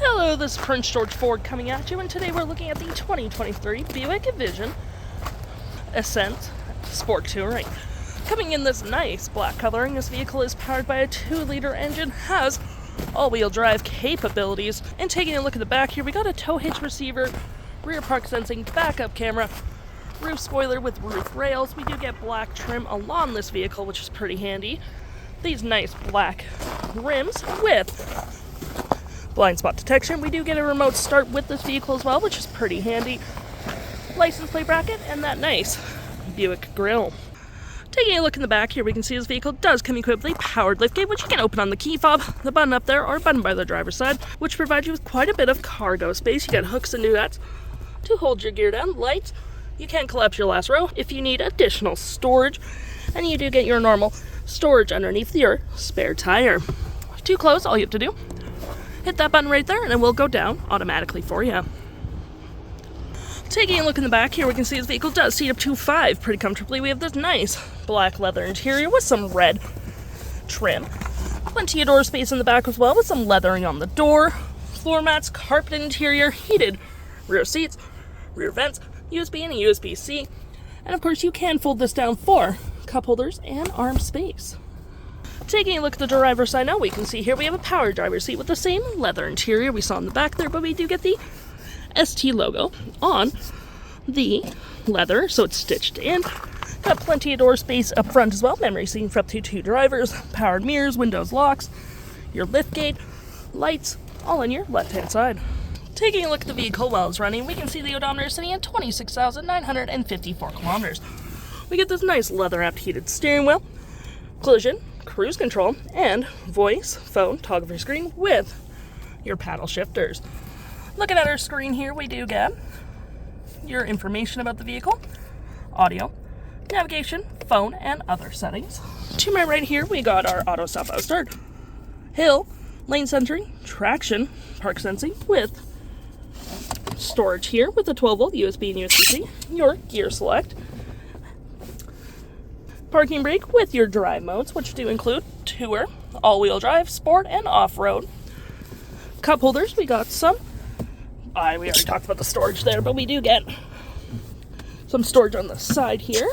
Hello, this is Prince George Ford coming at you, and today we're looking at the 2023 Buick Envision Ascent Sport Touring. Coming in this nice black coloring, this vehicle is powered by a 2-liter engine, has all-wheel drive capabilities, and taking a look at the back here, we got a tow hitch receiver, rear park sensing, backup camera, roof spoiler with roof rails. We do get black trim along this vehicle, which is pretty handy. These nice black rims with blind spot detection. We do get a remote start with this vehicle as well, which is pretty handy. License plate bracket and that nice Buick grille. Taking a look in the back here, we can see this vehicle does come equipped with a powered liftgate, which you can open on the key fob, the button up there, or a button by the driver's side, which provides you with quite a bit of cargo space. You got hooks and nuts to hold your gear down. Lights, you can collapse your last row if you need additional storage, and you do get your normal storage underneath your spare tire. To close, all you have to do, hit that button right there and it will go down automatically for you. Taking a look in the back here, we can see this vehicle does seat up to 5 pretty comfortably. We have this nice black leather interior with some red trim. Plenty of door space in the back as well with some leathering on the door. Floor mats, carpet interior, heated rear seats, rear vents, USB and a USB-C. And of course you can fold this down for cup holders and arm space. Taking a look at the driver's side now, we can see here we have a power driver's seat with the same leather interior we saw in the back there, but we do get the ST logo on the leather, so it's stitched in. Got plenty of door space up front as well, memory seating for up to 2 drivers, powered mirrors, windows locks, your liftgate, lights, all on your left-hand side. Taking a look at the vehicle while it's running, we can see the odometer sitting at 26,954 kilometers. We get this nice leather-wrapped heated steering wheel, collision, cruise control, and voice, phone, toggle your screen with your paddle shifters. Looking at our screen here, we do get your information about the vehicle, audio, navigation, phone, and other settings. To my right here, we got our auto stop auto start, hill, lane centering, traction, park sensing with storage here with a 12-volt USB and USB-C, your gear select, parking brake with your drive modes, which do include tour, all-wheel drive, sport, and off-road. Cup holders, we got some. We already talked about the storage there, but we do get some storage on the side here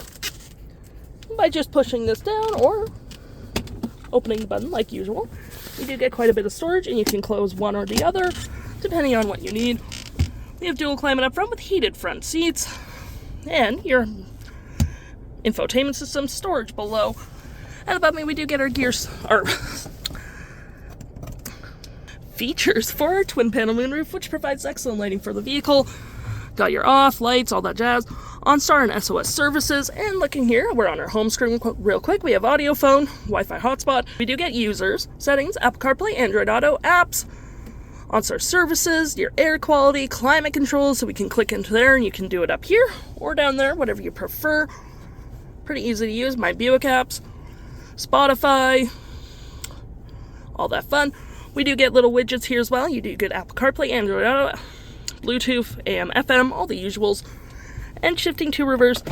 by just pushing this down or opening the button like usual. We do get quite a bit of storage, and you can close one or the other depending on what you need. We have dual climate up front with heated front seats and your infotainment system, storage below, and above me we do get our features for our twin panel moonroof, which provides excellent lighting for the vehicle. Got your off, lights, all that jazz, OnStar and SOS services. And looking here, we're on our home screen real quick. We have audio, phone, Wi-Fi hotspot. We do get users, settings, Apple CarPlay, Android Auto, apps, OnStar services, your air quality, climate control, so we can click into there and you can do it up here or down there, whatever you prefer. Pretty easy to use. My Buick apps, Spotify, all that fun. We do get little widgets here as well. You do get Apple CarPlay, Android Auto, Bluetooth, AM, FM, all the usuals. And shifting to reverse,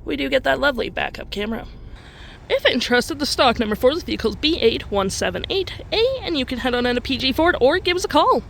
we do get that lovely backup camera. If interested, the stock number for this vehicle is B8178A, and you can head on into PG Ford or give us a call.